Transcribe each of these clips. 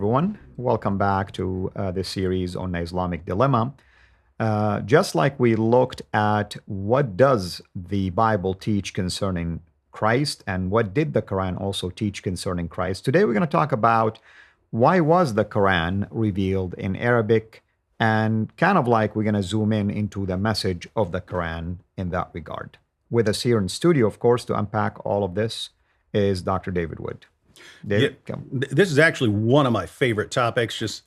everyone. Welcome back to this series on the Islamic dilemma. Just like we looked at what does the Bible teach concerning Christ and what did the Quran also teach concerning Christ, today we're going to talk about why was the Quran revealed in Arabic, and kind of like we're going to zoom in into the message of the Quran in that regard. With us here in studio, of course, to unpack all of this is Dr. David Wood. David, this is actually one of my favorite topics. Just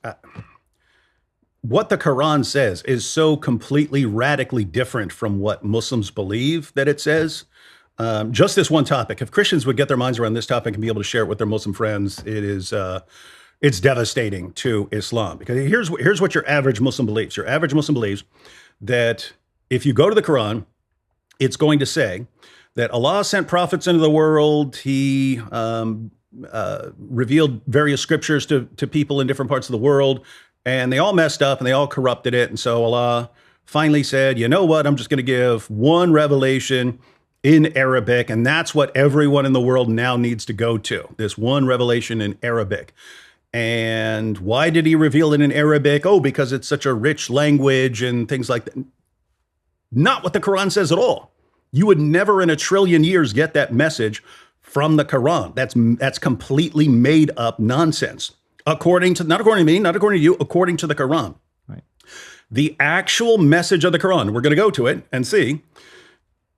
what the Quran says is so completely, radically different from what Muslims believe that it says. Just this one topic. If Christians would get their minds around this topic and be able to share it with their Muslim friends, it's devastating to Islam. Because here's what your average Muslim believes. Your average Muslim believes that if you go to the Quran, it's going to say that Allah sent prophets into the world. He revealed various scriptures to people in different parts of the world, and they all messed up and they all corrupted it. And so Allah finally said, you know what, I'm just going to give one revelation in Arabic, and that's what everyone in the world now needs to go to, this one revelation in Arabic. And why did he reveal it in Arabic? Oh, because it's such a rich language and things like that. Not what the Quran says at all. You would never in a trillion years get that message from the Quran. That's completely made up nonsense. Not according to me, not according to you, according to the Quran. Right. The actual message of the Quran, we're going to go to it and see.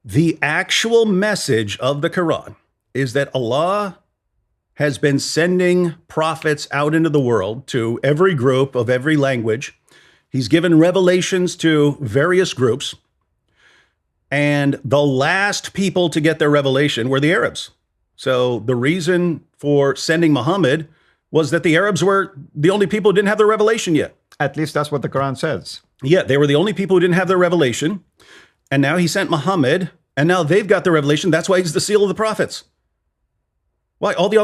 The actual message of the Quran is that Allah has been sending prophets out into the world to every group of every language. He's given revelations to various groups. And the last people to get their revelation were the Arabs. So the reason for sending Muhammad was that the Arabs were the only people who didn't have their revelation yet. at least that's what the Quran says. Yeah, they were the only people who didn't have their revelation. And now he sent Muhammad, and now they've got the revelation. That's why he's the seal of the prophets. Why? All the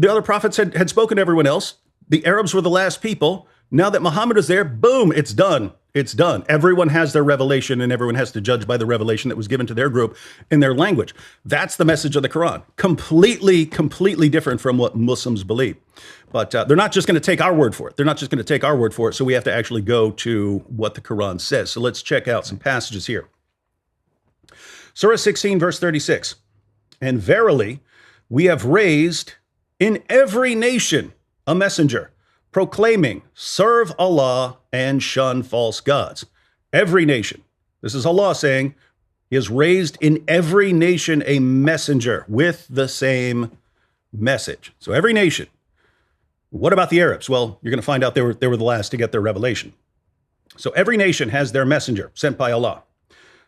other prophets had spoken to everyone else. The Arabs were the last people. Now that Muhammad is there, boom, it's done. It's done. Everyone has their revelation, and everyone has to judge by the revelation that was given to their group in their language. That's the message of the Quran. Completely different from what Muslims believe. But they're not just going to take our word for it. So we have to actually go to what the Quran says. So let's check out some passages here. Surah 16, verse 36. And verily, we have raised in every nation a messenger, proclaiming, serve Allah and shun false gods. Every nation. This is Allah saying, He has raised in every nation a messenger with the same message. So every nation. What about the Arabs? Well, you're going to find out they were the last to get their revelation. So every nation has their messenger sent by Allah.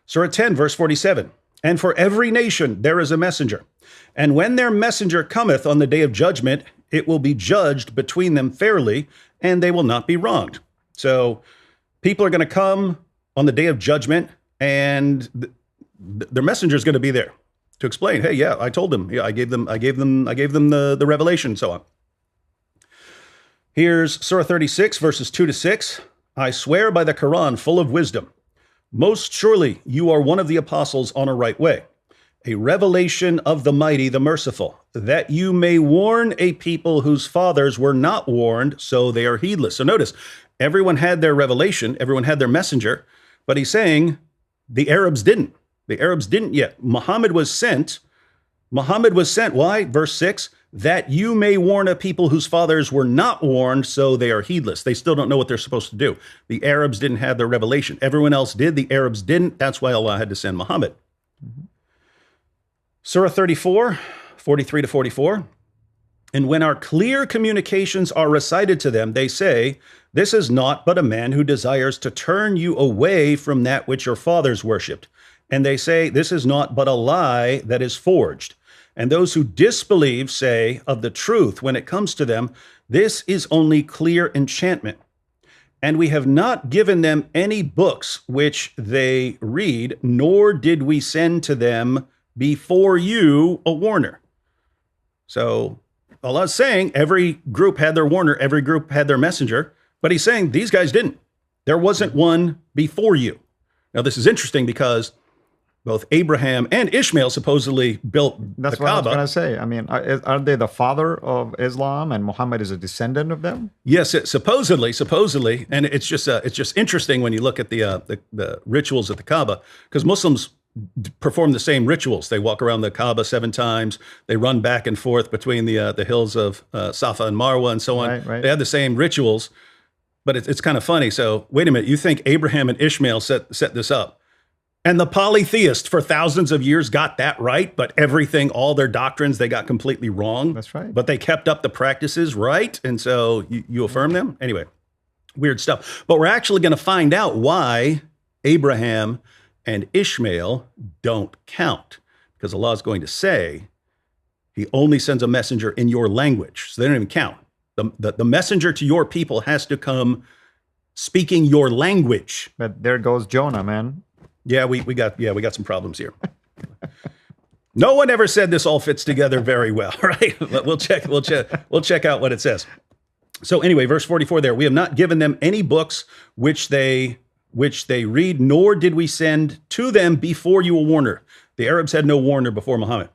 Surah 10, verse 47. And for every nation there is a messenger. And when their messenger cometh on the day of judgment, it will be judged between them fairly, and they will not be wronged. So people are going to come on the day of judgment, and their messenger is going to be there to explain, hey, yeah, I told them. Yeah, I gave them the revelation, and so on. Here's Surah 36, verses 2 to 6. I swear by the Quran full of wisdom. Most surely you are one of the apostles on a right way, a revelation of the mighty, the merciful, that you may warn a people whose fathers were not warned, so they are heedless. So notice, everyone had their revelation, everyone had their messenger, but he's saying the Arabs didn't. The Arabs didn't yet. Muhammad was sent. Why? Verse 6, that you may warn a people whose fathers were not warned, so they are heedless. They still don't know what they're supposed to do. The Arabs didn't have their revelation. Everyone else did. The Arabs didn't. That's why Allah had to send Muhammad. Mm-hmm. Surah 34, 43 to 44. And when our clear communications are recited to them, they say, this is naught but a man who desires to turn you away from that which your fathers worshipped. And they say, this is naught but a lie that is forged. And those who disbelieve say of the truth when it comes to them, this is only clear enchantment. And we have not given them any books which they read, nor did we send to them before you a warner. So Allah is saying every group had their warner, every group had their messenger, but he's saying these guys didn't. There wasn't one before you. Now this is interesting because Both Abraham and Ishmael supposedly built That's the what I was going Kaaba. to say. I mean, are they the father of Islam and Muhammad is a descendant of them? Yes, supposedly, and it's just interesting when you look at the rituals at the Kaaba, because Muslims perform the same rituals. They walk around the Kaaba 7 times. They run back and forth between the hills of Safa and Marwa and so on. Right. They have the same rituals, but it's kind of funny. So wait a minute, you think Abraham and Ishmael set this up? And the polytheists for thousands of years got that right, but everything, all their doctrines, they got completely wrong. That's right. But they kept up the practices right, and so you affirm them? Anyway, weird stuff. But we're actually going to find out why Abraham and Ishmael don't count, because Allah is going to say he only sends a messenger in your language, so they don't even count. The messenger to your people has to come speaking your language. But there goes Jonah, man. Yeah, we got some problems here. No one ever said this all fits together very well, right? But we'll check out what it says. So anyway, verse 44 there, we have not given them any books which they read, nor did we send to them before you a warner. The Arabs had no warner before Muhammad.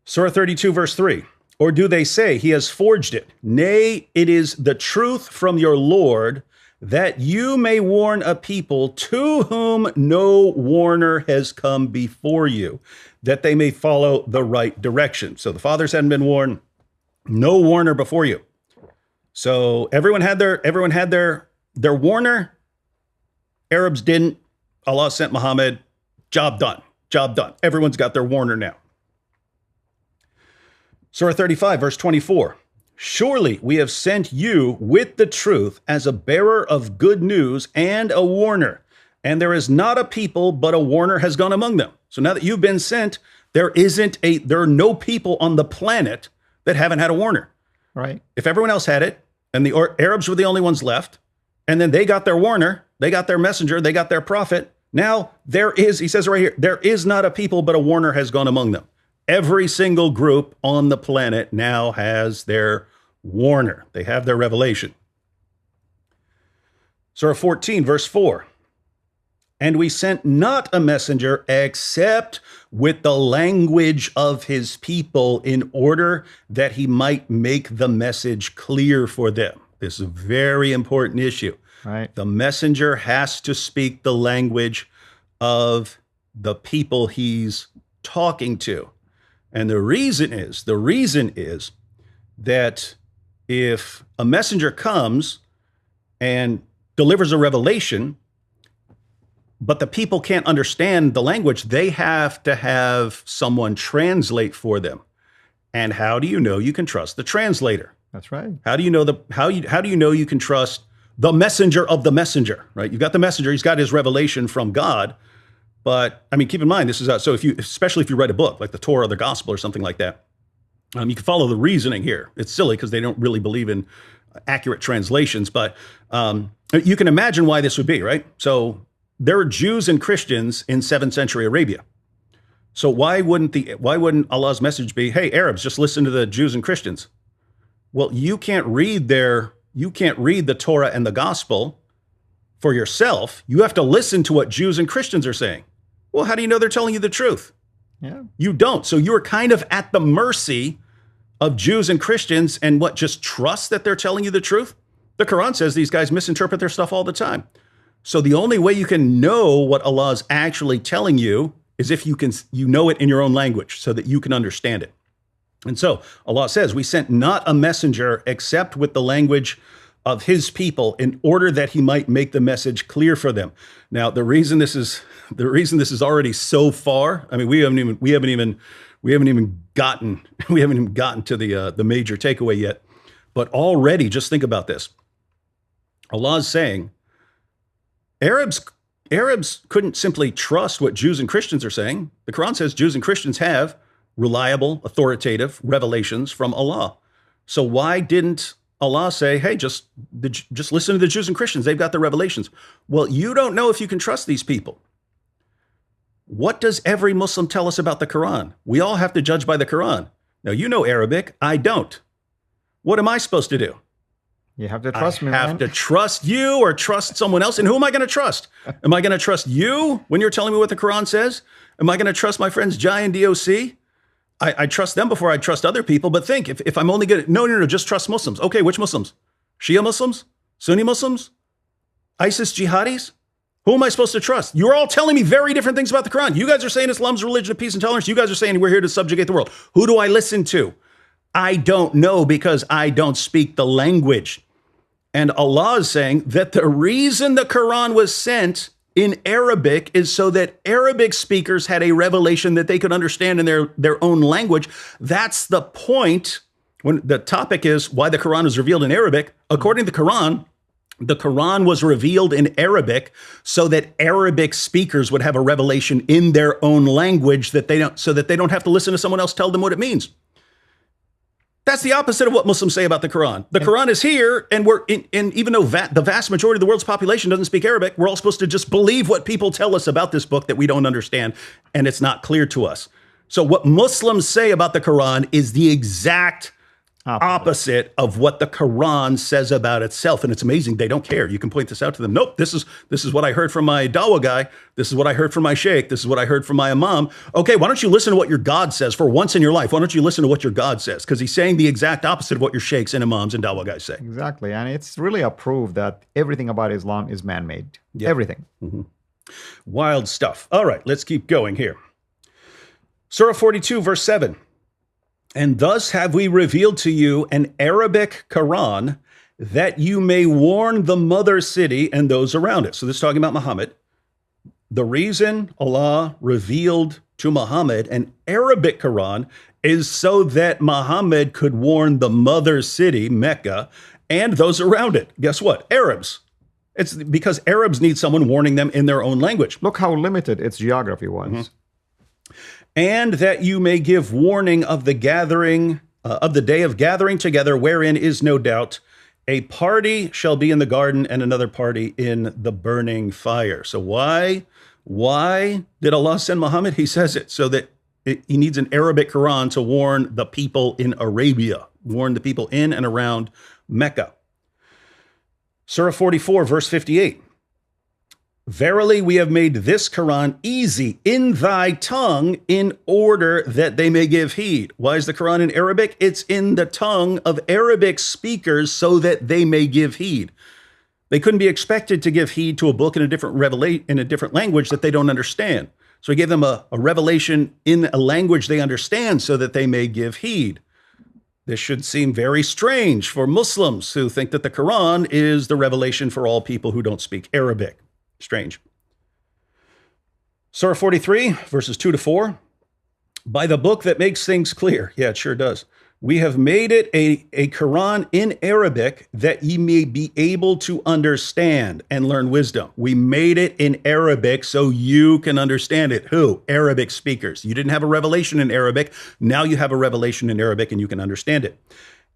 Surah 32, verse 3. Or do they say he has forged it? Nay, it is the truth from your Lord, that you may warn a people to whom no warner has come before you, that they may follow the right direction. So the fathers hadn't been warned, no warner before you. So everyone had their warner. Arabs didn't. Allah sent Muhammad. Job done. Everyone's got their warner now. Surah 35, verse 24. Surely we have sent you with the truth as a bearer of good news and a warner. And there is not a people, but a warner has gone among them. So now that you've been sent, there are no people on the planet that haven't had a warner. Right. If everyone else had it, and the Arabs were the only ones left, and then they got their warner, they got their messenger, they got their prophet. Now he says right here, there is not a people, but a warner has gone among them. Every single group on the planet now has their warner. They have their revelation. Surah 14, verse 4. And we sent not a messenger except with the language of his people in order that he might make the message clear for them. This is a very important issue. Right. The messenger has to speak the language of the people he's talking to. And the reason is that if a messenger comes and delivers a revelation, but the people can't understand the language, they have to have someone translate for them. And how do you know you can trust the translator? That's right. How do you know you can trust the messenger of the messenger, right? You've got the messenger, he's got his revelation from God. But I mean, keep in mind, this is especially if you write a book like the Torah or the Gospel or something like that, you can follow the reasoning here. It's silly because they don't really believe in accurate translations, but you can imagine why this would be, right? So there are Jews and Christians in 7th century Arabia. So why wouldn't Allah's message be, hey, Arabs, just listen to the Jews and Christians? Well, you can't read the Torah and the Gospel for yourself. You have to listen to what Jews and Christians are saying. Well, how do you know they're telling you the truth? Yeah. You don't. So you're kind of at the mercy of Jews and Christians and just trust that they're telling you the truth? The Quran says these guys misinterpret their stuff all the time. So the only way you can know what Allah is actually telling you is if you know it in your own language so that you can understand it. And so Allah says, we sent not a messenger except with the language of his people in order that he might make the message clear for them. Now, the reason this is already so far, I mean, we haven't even gotten to the major takeaway yet. But already, just think about this. Allah is saying, Arabs couldn't simply trust what Jews and Christians are saying. The Quran says Jews and Christians have reliable, authoritative revelations from Allah. So why didn't Allah say, hey, just listen to the Jews and Christians. They've got the revelations. Well, you don't know if you can trust these people. What does every Muslim tell us about the Quran? We all have to judge by the Quran. Now, you know Arabic. I don't. What am I supposed to do? You have to I trust me, have man. to trust you or trust someone else. And who am I going to trust? Am I going to trust you when you're telling me what the Quran says? Am I going to trust my friends Jai and DOC? I trust them before I trust other people. But think, if I'm only going to, no, just trust Muslims. Okay, which Muslims? Shia Muslims? Sunni Muslims? ISIS jihadis? Who am I supposed to trust? You're all telling me very different things about the Quran. You guys are saying Islam's a religion of peace and tolerance. You guys are saying we're here to subjugate the world. Who do I listen to? I don't know because I don't speak the language. And Allah is saying that the reason the Quran was sent in Arabic is so that Arabic speakers had a revelation that they could understand in their own language. That's the point. When the topic is why the Quran is revealed in Arabic, according to the Quran was revealed in Arabic so that Arabic speakers would have a revelation in their own language so that they don't have to listen to someone else tell them what it means. That's the opposite of what Muslims say about the Quran. The Quran is here, and even though the vast majority of the world's population doesn't speak Arabic, we're all supposed to just believe what people tell us about this book that we don't understand, and it's not clear to us. So what Muslims say about the Quran is the exact opposite of what the Quran says about itself. And it's amazing. They don't care. You can point this out to them. Nope, this is what I heard from my dawah guy. This is what I heard from my sheikh. This is what I heard from my imam. Okay, why don't you listen to what your God says for once in your life? Why don't you listen to what your God says? Because he's saying the exact opposite of what your sheikhs and imams and dawah guys say. Exactly. And it's really a proof that everything about Islam is man-made. Yep. Everything. Mm-hmm. Wild stuff. All right, let's keep going here. Surah 42, verse 7. And thus have we revealed to you an Arabic Quran that you may warn the mother city and those around it. So this is talking about Muhammad. The reason Allah revealed to Muhammad an Arabic Quran is so that Muhammad could warn the mother city, Mecca, and those around it. Guess what? Arabs. It's because Arabs need someone warning them in their own language. Look how limited its geography was. Mm-hmm. And that you may give warning of the gathering, of the day of gathering together, wherein is no doubt a party shall be in the garden and another party in the burning fire. So why did Allah send Muhammad? He says it so that he needs an Arabic Quran to warn the people in Arabia, warn the people in and around Mecca. Surah 44, verse 58. Verily, we have made this Quran easy in thy tongue in order that they may give heed. Why is the Quran in Arabic? It's in the tongue of Arabic speakers so that they may give heed. They couldn't be expected to give heed to a book in a different language that they don't understand. So he gave them a revelation in a language they understand so that they may give heed. This should seem very strange for Muslims who think that the Quran is the revelation for all people who don't speak Arabic. Strange. Surah 43, verses 2 to 4. By the book that makes things clear. Yeah, it sure does. We have made it a Quran in Arabic that ye may be able to understand and learn wisdom. We made it in Arabic so you can understand it. Who? Arabic speakers. You didn't have a revelation in Arabic. Now you have a revelation in Arabic and you can understand it.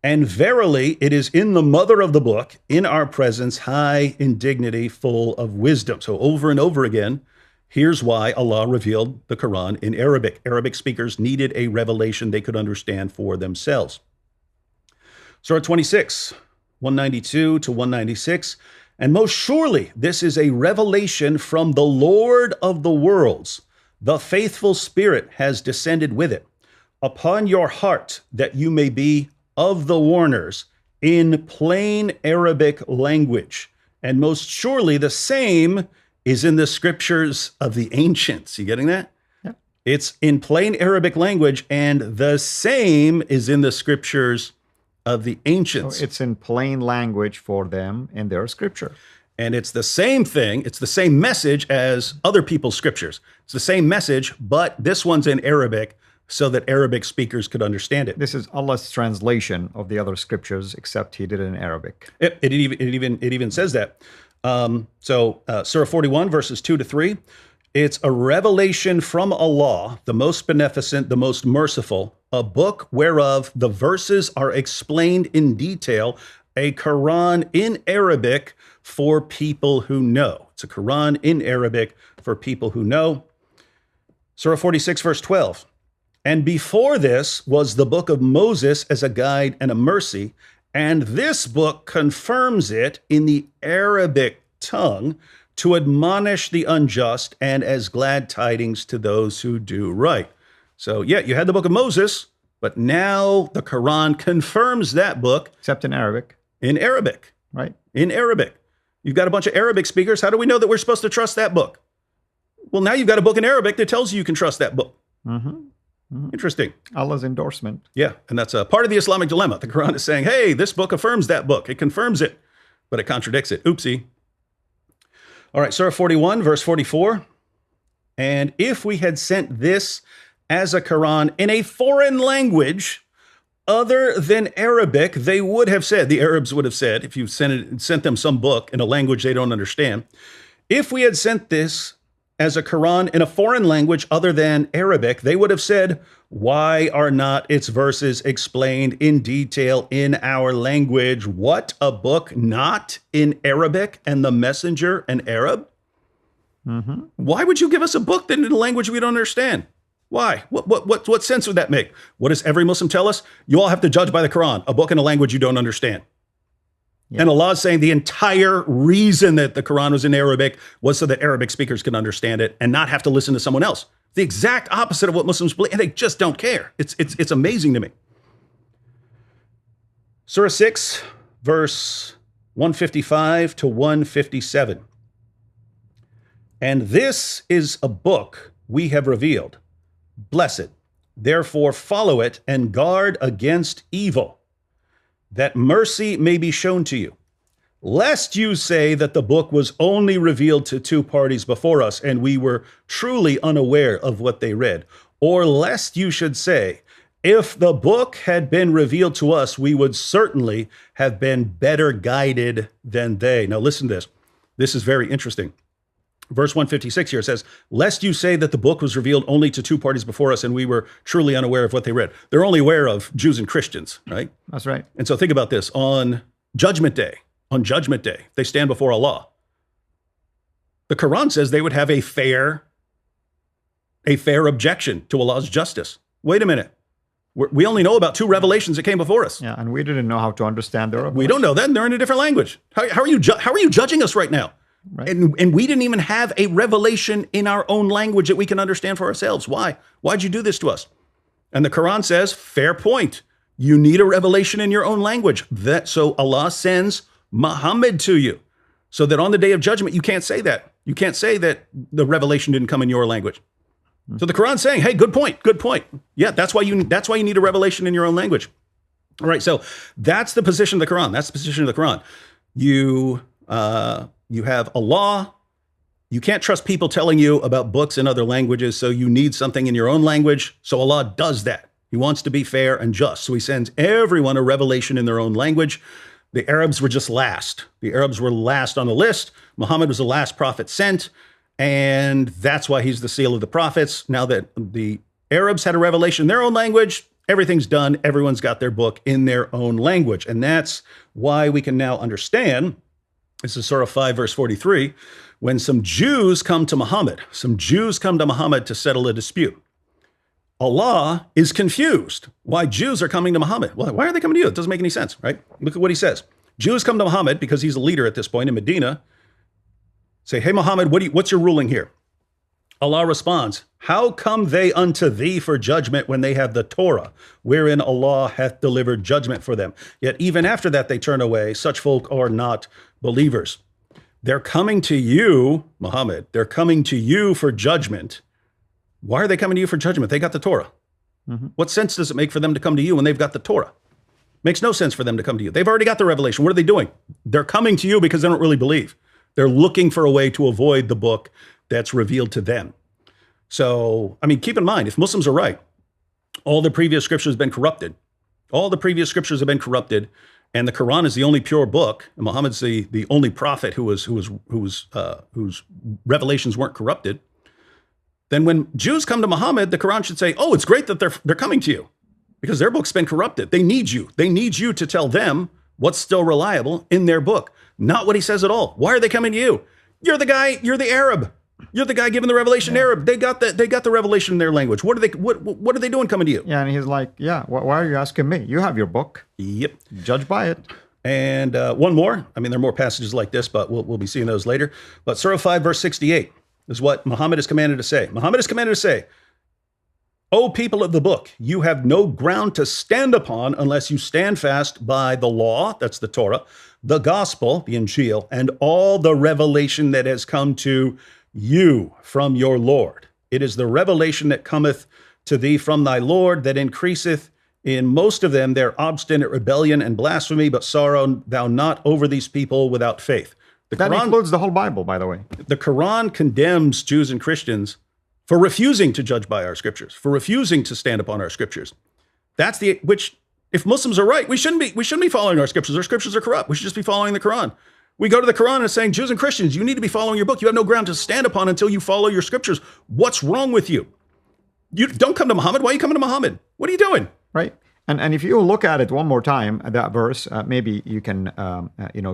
And verily, it is in the mother of the book, in our presence, high in dignity, full of wisdom. So over and over again, here's why Allah revealed the Quran in Arabic. Arabic speakers needed a revelation they could understand for themselves. Surah 26, 192 to 196. And most surely, this is a revelation from the Lord of the worlds. The faithful Spirit has descended with it upon your heart that you may be of the warners in plain Arabic language. And most surely the same is in the scriptures of the ancients. You getting that? Yeah. It's in plain Arabic language, and the same is in the scriptures of the ancients. So it's in plain language for them in their scripture. And it's the same thing, it's the same message as other people's scriptures. It's the same message, but this one's in Arabic, so that Arabic speakers could understand it. This is Allah's translation of the other scriptures, except he did it in Arabic. It even says that. Surah 41, verses 2 to 3. It's a revelation from Allah, the most beneficent, the most merciful, a book whereof the verses are explained in detail, a Quran in Arabic for people who know. It's a Quran in Arabic for people who know. Surah 46, verse 12. And before this was the book of Moses as a guide and a mercy, And this book confirms it in the Arabic tongue to admonish the unjust and as glad tidings to those who do right. So, yeah, you had the book of Moses, but now the Quran confirms that book. Except in Arabic. In Arabic. Right. In Arabic. You've got a bunch of Arabic speakers. How do we know that we're supposed to trust that book? Well, now you've got a book in Arabic that tells you can trust that book. Interesting. Allah's endorsement. Yeah, and that's a part of the Islamic dilemma. The Quran is saying, hey, this book affirms that book. It confirms it, but it contradicts it. Oopsie. All right, Surah 41, verse 44. And if we had sent this as a Quran in a foreign language other than Arabic, they would have said, the Arabs would have said, if you sent them some book in a language they don't understand, if we had sent this as a Quran in a foreign language other than Arabic, they would have said, why are not its verses explained in detail in our language? What, a book not in Arabic and the messenger an Arab? Why would you give us a book that in a language we don't understand? Why? What sense would that make? What does every Muslim tell us? You all have to judge by the Quran, a book in a language you don't understand. Yeah. And Allah is saying the entire reason that the Quran was in Arabic was so that Arabic speakers can understand it and not have to listen to someone else. The exact opposite of what Muslims believe, and they just don't care. It's amazing to me. Surah 6, verse 155 to 157. And this is a book we have revealed. Blessed. Therefore follow it and guard against evil, that mercy may be shown to you. Lest you say that the book was only revealed to two parties before us, and we were truly unaware of what they read. Or lest you should say, if the book had been revealed to us, we would certainly have been better guided than they. Now listen to this. This is very interesting. Verse 156 here says, lest you say that the book was revealed only to two parties before us, and we were truly unaware of what they read. They're only aware of Jews and Christians, right? That's right. And so think about this. On Judgment Day, they stand before Allah. The Quran says they would have a fair objection to Allah's justice. Wait a minute. We only know about two revelations that came before us. Yeah, and we didn't know how to understand their revelation. We don't know that, and they're in a different language. How are you judging us right now? Right. And we didn't even have a revelation in our own language that we can understand for ourselves. Why? Why'd you do this to us? And the Quran says, fair point. You need a revelation in your own language. So Allah sends Muhammad to you, so that on the day of judgment, you can't say that. You can't say that the revelation didn't come in your language. So the Quran's saying, hey, good point. Yeah, that's why you need a revelation in your own language. All right, so that's the position of the Quran. That's the position of the Quran. You have Allah. You can't trust people telling you about books in other languages, so you need something in your own language. So Allah does that. He wants to be fair and just. So he sends everyone a revelation in their own language. The Arabs were just last. The Arabs were last on the list. Muhammad was the last prophet sent, and that's why he's the seal of the prophets. Now that the Arabs had a revelation in their own language, everything's done. Everyone's got their book in their own language. And that's why we can now understand, this is Surah 5, verse 43, when some Jews come to Muhammad to settle a dispute. Allah is confused why Jews are coming to Muhammad. Well, why are they coming to you? It doesn't make any sense, right? Look at what he says. Jews come to Muhammad because he's a leader at this point in Medina. Say, hey, Muhammad, what's your ruling here? Allah responds, how come they unto thee for judgment when they have the Torah, wherein Allah hath delivered judgment for them? Yet even after that they turn away. Such folk are not believers. They're coming to you, Muhammad. They're coming to you for judgment. Why are they coming to you for judgment? They got the Torah. What sense does it make for them to come to you when they've got the Torah? Makes no sense for them to come to you. They've already got the revelation. What are they doing? They're coming to you because they don't really believe. They're looking for a way to avoid the book that's revealed to them. So, I mean, keep in mind, if Muslims are right, all the previous scriptures have been corrupted. All the previous scriptures have been corrupted, and the Quran is the only pure book. And Muhammad's the only prophet whose revelations weren't corrupted. Then when Jews come to Muhammad, the Quran should say, oh, it's great that they're coming to you because their book's been corrupted. They need you. They need you to tell them what's still reliable in their book. Not what he says at all. Why are they coming to you? You're the guy, you're the Arab. You're the guy giving the revelation in Arab. They got the revelation in their language. What are they doing coming to you? Yeah, and he's like, yeah, why are you asking me? You have your book. Yep. Judge by it. And one more. I mean, there are more passages like this, but we'll be seeing those later. But Surah 5, verse 68 is what Muhammad is commanded to say. Muhammad is commanded to say, O people of the book, you have no ground to stand upon unless you stand fast by the law, that's the Torah, the gospel, the Injil, and all the revelation that has come to you from your Lord. It is the revelation that cometh to thee from thy Lord that increaseth in most of them their obstinate rebellion and blasphemy, but sorrow thou not over these people without faith. That includes the whole Bible, by the way. The Quran condemns Jews and Christians for refusing to judge by our scriptures, for refusing to stand upon our scriptures. Which, if Muslims are right, we shouldn't be following our scriptures. Our scriptures are corrupt. We should just be following the Quran. We go to the Quran and saying, Jews and Christians, you need to be following your book. You have no ground to stand upon until you follow your scriptures. What's wrong with you? You don't come to Muhammad. Why are you coming to Muhammad? What are you doing? Right. And if you look at it one more time, that verse, maybe you can,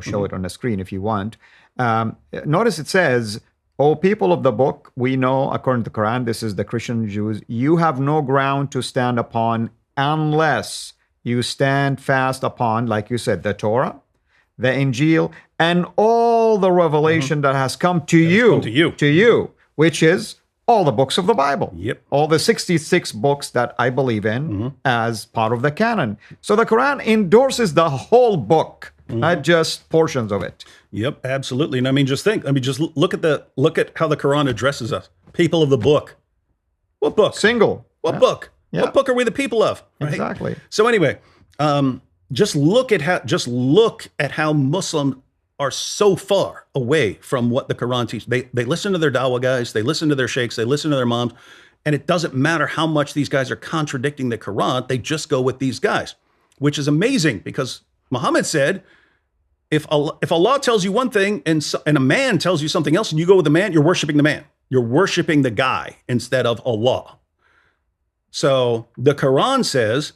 show it on the screen if you want. Notice it says, O people of the book, we know, according to the Quran, this is the Christian Jews, you have no ground to stand upon unless you stand fast upon, like you said, the Torah, the Injil, and all the revelation that has come to you, which is all the books of the Bible. Yep. All the 66 books that I believe in as part of the canon. So the Quran endorses the whole book, not just portions of it. Yep, absolutely. And I mean, just look at how the Quran addresses us. People of the book. What book? Single. What book? Yeah. What book are we the people of? Right? Exactly. So anyway, just look at how Muslims are so far away from what the Quran teaches. They listen to their dawah guys, they listen to their sheikhs, they listen to their moms, and it doesn't matter how much these guys are contradicting the Quran, they just go with these guys, which is amazing because Muhammad said, if Allah tells you one thing and a man tells you something else and you go with the man, you're worshiping the man. You're worshiping the guy instead of Allah. So the Quran says,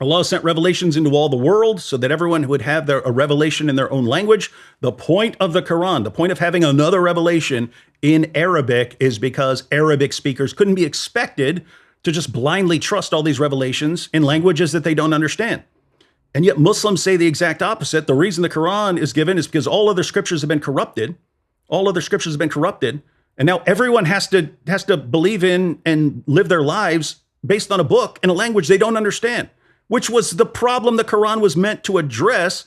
Allah sent revelations into all the world so that everyone would have a revelation in their own language. The point of the Quran, the point of having another revelation in Arabic is because Arabic speakers couldn't be expected to just blindly trust all these revelations in languages that they don't understand. And yet Muslims say the exact opposite. The reason the Quran is given is because all other scriptures have been corrupted. All other scriptures have been corrupted. And now everyone has to believe in and live their lives based on a book in a language they don't understand, which was the problem the Quran was meant to address,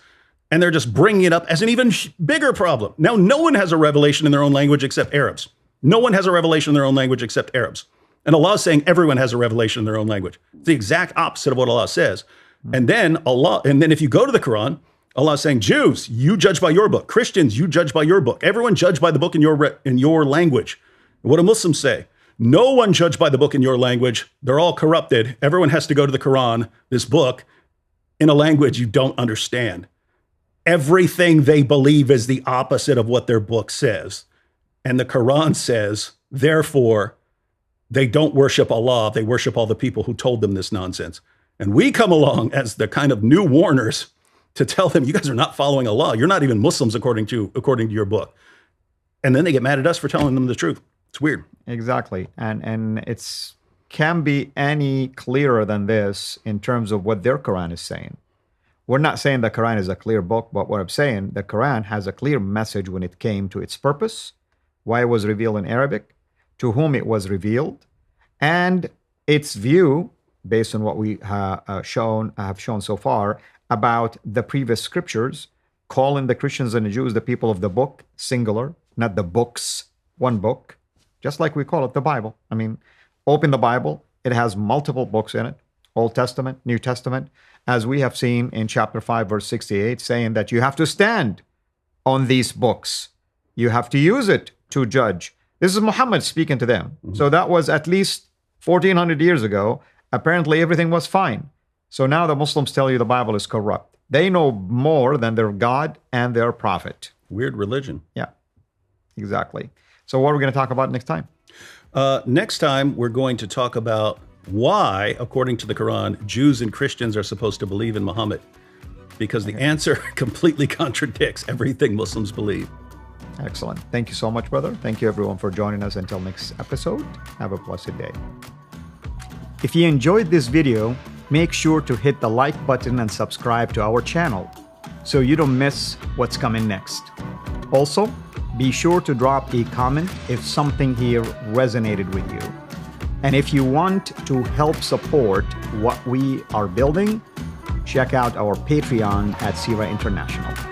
and they're just bringing it up as an even bigger problem. Now, no one has a revelation in their own language except Arabs. No one has a revelation in their own language except Arabs. And Allah is saying everyone has a revelation in their own language. It's the exact opposite of what Allah says. And then if you go to the Quran, Allah is saying, Jews, you judge by your book. Christians, you judge by your book. Everyone judge by the book in your language. What do Muslims say? No one judged by the book in your language. They're all corrupted. Everyone has to go to the Quran, this book, in a language you don't understand. Everything they believe is the opposite of what their book says. And the Quran says, therefore, they don't worship Allah. They worship all the people who told them this nonsense. And we come along as the kind of new warners to tell them, you guys are not following Allah. You're not even Muslims according to your book. And then they get mad at us for telling them the truth. It's weird. Exactly. And it's can be any clearer than this in terms of what their Quran is saying. We're not saying the Quran is a clear book, but what I'm saying, the Quran has a clear message when it came to its purpose, why it was revealed in Arabic, to whom it was revealed, and its view, based on what we have shown so far, about the previous scriptures, calling the Christians and the Jews the people of the book, singular, not the books, one book, just like we call it the Bible. I mean, open the Bible, it has multiple books in it, Old Testament, New Testament, as we have seen in chapter 5, verse 68, saying that you have to stand on these books. You have to use it to judge. This is Muhammad speaking to them. So that was at least 1400 years ago. Apparently everything was fine. So now the Muslims tell you the Bible is corrupt. They know more than their God and their prophet. Weird religion. Yeah, exactly. So what are we going to talk about next time? Next time, we're going to talk about why, according to the Quran, Jews and Christians are supposed to believe in Muhammad. Because the answer completely contradicts everything Muslims believe. Excellent. Thank you so much, brother. Thank you, everyone, for joining us. Until next episode, have a blessed day. If you enjoyed this video, make sure to hit the like button and subscribe to our channel so you don't miss what's coming next. Also, be sure to drop a comment if something here resonated with you. And if you want to help support what we are building, check out our Patreon at Sira International.